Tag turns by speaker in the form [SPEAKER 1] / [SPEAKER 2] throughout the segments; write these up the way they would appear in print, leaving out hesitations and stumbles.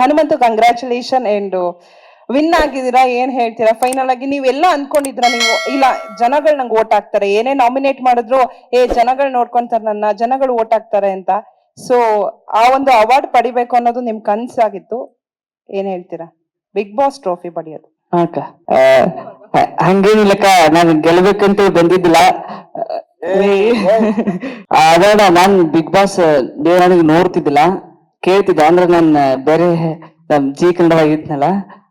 [SPEAKER 1] Hanumanthu congratulation and win ಆಗಿದ್ದೀರಾ. ಏನ್ ಹೇಳ್ತೀರಾ? ಫೈನಲ್ ಆಗಿ ನೀವೆಲ್ಲ ಅನ್ಕೊಂಡಿದ್ರ ನೀವು ಇಲ್ಲ ಜನಗಳು ನಂಗೆ ಓಟ್ ಹಾಕ್ತಾರೆ, ಏನೇ ನಾಮಿನೇಟ್ ಮಾಡಿದ್ರು ಜನಗಳು ನೋಡ್ಕೊಂತಾರೆ ನನ್ನ, ಜನಗಳು ಓಟ್ ಹಾಕ್ತಾರೆ ಅಂತ. ಸೊ ಆ ಒಂದು ಅವಾರ್ಡ್ ಪಡಿಬೇಕು ಅನ್ನೋದು ನಿಮ್ ಕನ್ಸಾಗಿತ್ತು. ಏನ್ ಹೇಳ್ತೀರಾ? ಬಿಗ್ ಬಾಸ್ ಟ್ರೋಫಿ ಪಡೆಯೋದು.
[SPEAKER 2] ಅಕ್ಕ ಹಂಗೇನಿಲ್ಲಕ್ಕ, ನಾನು ಗೆಲ್ಬೇಕಂತ ಬಂದಿದ್ದಿಲ್ಲ. ಅದ ನಾನ್ ಬಿಗ್ ಬಾಸ್ ನನಗೆ ನೋಡ್ತಿದ್ದಿಲ್ಲ, ಕೇಳ್ತಿದ್ದೆ. ಅಂದ್ರೆ ನಾನು ಬೇರೆ ನಮ್ ಜಿ ಕನ್ನಡ ಇದ್ನಲ್ಲ,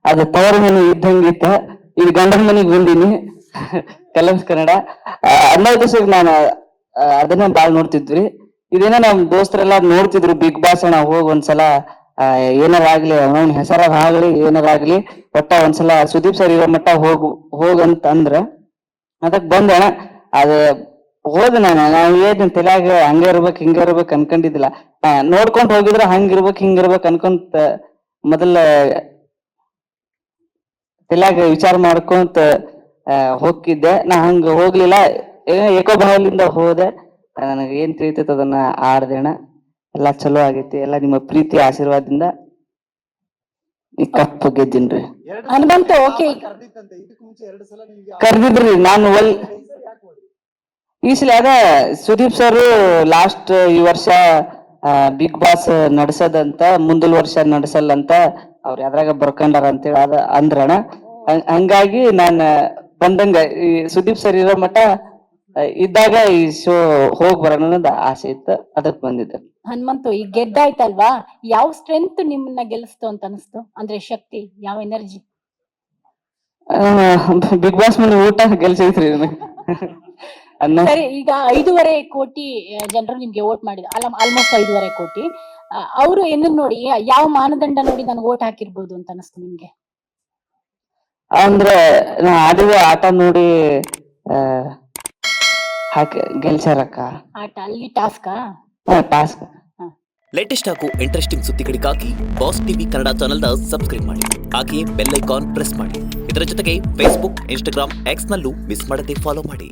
[SPEAKER 2] ಅದು ತವರ ಮನೆ ಇದ್ದಂಗಿತ್ತ. ಈಗ ಗಂಡನ ಮನೆಗೆ ಬಂದೀನಿ ಕಲರ್ಸ್ ಕನ್ನಡ. ಹನ್ನೊಂದು ದಿವಸಕ್ಕೆ ನಾನು ಅದನ್ನ ಬಾಳ್ ನೋಡ್ತಿದ್ವಿ. ಇದೇನ ನಮ್ ದೋಸ್ತರೆಲ್ಲ ನೋಡ್ತಿದ್ರು ಬಿಗ್ ಬಾಸ್ ಅಣ್ಣ, ಹೋಗ್ ಒಂದ್ಸಲ ಏನಾರಾಗ್ಲಿ ಅವನ ಹೆಸರಾಗ ಆಗ್ಲಿ ಏನಾರಾಗ್ಲಿ ಒಟ್ಟ ಒಂದ್ಸಲ ಸುದೀಪ್ ಸರ್ ಇರೋ ಮಟ್ಟ ಹೋಗಂತ ಅಂದ್ರ ಅದಕ್ ಬಂದಣ. ಅದ ಹೋದ ನಾವು ಏನ್ ತಲೆಯಾಗ ಹಂಗ ಇರ್ಬೇಕು ಹಿಂಗ ಇರ್ಬೇಕು ಅನ್ಕೊಂಡಿದ್ದಿಲ್ಲ. ನೋಡ್ಕೊಂಡ್ ಹೋಗಿದ್ರ ಹಿಂಗಿರ್ಬೇಕು ಅನ್ಕೊಂತ ಮೊದಲ ತಲೆಯಾಗ ವಿಚಾರ ಮಾಡ್ಕೊಂತ ಹೋಗಿದ್ದೆ. ನಾ ಹಂಗ ಹೋಗ್ಲಿಲ್ಲ, ಏಕೋಭಾವದಿಂದ ಹೋದೆ. ನನಗೆ ಏನ್ ತಿಳಿತೈತೆ ಅದನ್ನ ಆಡ್ದೇಣ. ಎಲ್ಲಾ ಚಲೋ ಆಗೈತಿ. ಎಲ್ಲಾ ನಿಮ್ಮ ಪ್ರೀತಿ ಆಶೀರ್ವಾದದಿಂದ ಈ ಕಪ್ ಗೆದ್ದೀನ್ರಿ.
[SPEAKER 3] ಹನುಮಂತು ಓಕೆ
[SPEAKER 2] ಕರ್ದಿದ್ರಿ ನಾನು ಈ ಸಲ ಅದ ಸುದೀಪ್ ಸರ್ ಲಾಸ್ಟ್ ಈ ವರ್ಷ ಬಿಗ್ ಬಾಸ್ ನಡ್ಸದಂತ, ಮುಂದಿನ ವರ್ಷ ನಡ್ಸಲ್ಲಂತ ಅವ್ರ ಯಾವ್ದ್ರಾಗ ಬರ್ಕೊಂಡಾರ ಅಂತೇಳಿ ಅದ ಅಂದ್ರಣ. ಹಂಗಾಗಿ ನಾನ್ ಬಂದಂಗ ಈ ಸುದೀಪ್ ಸರ್ ಇರೋ ಮಟ್ಟ ಇದ್ದಾಗ ಈ ಶೋ ಹೋಗ್ ಬರೋಣ ಅನ್ನೋದು ಆಸೆ ಇತ್ತು, ಅದಕ್ ಬಂದಿದ್ದೆ.
[SPEAKER 3] ಹನುಮಂತು ಈಗ ಗೆದ್ದಾಯ್ತಲ್ವಾ, ಯಾವ ಸ್ಟ್ರೆಂತ್ ನಿಮ್ಮನ್ನ ಗೆಲ್ಲಿಸ್ತು ಅಂತ ಅನಿಸ್ತು? ಅಂದ್ರೆ ಶಕ್ತಿ, ಯಾವ ಎನರ್ಜಿ?
[SPEAKER 2] ಬಿಗ್ ಬಾಸ್ ಮನೆ ಊಟ ಗೆಲ್ಸೈತ್ರಿ
[SPEAKER 3] ಸರಿ, ಈಗ 5.5 ಕೋಟಿ ಜನರು ನಿಮ್ಗೆ ವೋಟ್ ಮಾಡಿದ, ಆಲ್ಮೋಸ್ಟ್ 5.5 ಕೋಟಿ. ಅವರು ಏನನ್ನ ನೋಡಿ, ಯಾವ ಮಾನದಂಡ ನೋಡಿ ನಾನು ವೋಟ್ ಹಾಕಿರ್ಬೋದು ಅಂತ ಅನಿಸ್ತು ನಿಮ್ಗೆ?
[SPEAKER 2] ಅಂದ್ರೆ ನಾ ಆಡಿದ ಆಟ ನೋಡಿ ಹಾಕಿ ಗೆಲ್ಸಾರಕ್ಕ.
[SPEAKER 3] ಆಟ ಅಲ್ಲಿ ಟಾಸ್ಕಾ?
[SPEAKER 2] ಟಾಸ್ಕ್.
[SPEAKER 4] ಲೇಟೆಸ್ಟ್ ಹಾಗೂ ಇಂಟ್ರೆಸ್ಟಿಂಗ್ ಸುದ್ದಿಗಳಿಗಾಗಿ ಬಾಸ್ ಟಿವಿ ಕನ್ನಡ ಚಾನೆಲ್ನ ಸಬ್ಸ್ಕ್ರೈಬ್ ಮಾಡಿ, ಹಾಗೆಯೇ ಬೆಲ್ ಐಕಾನ್ ಪ್ರೆಸ್ ಮಾಡಿ. ಇದರ ಜೊತೆಗೆ ಫೇಸ್ಬುಕ್, ಇನ್ಸ್ಟಾಗ್ರಾಮ್, ಎಕ್ಸ್ ನಲ್ಲೂ ಮಿಸ್ ಮಾಡದೆ ಫಾಲೋ ಮಾಡಿ.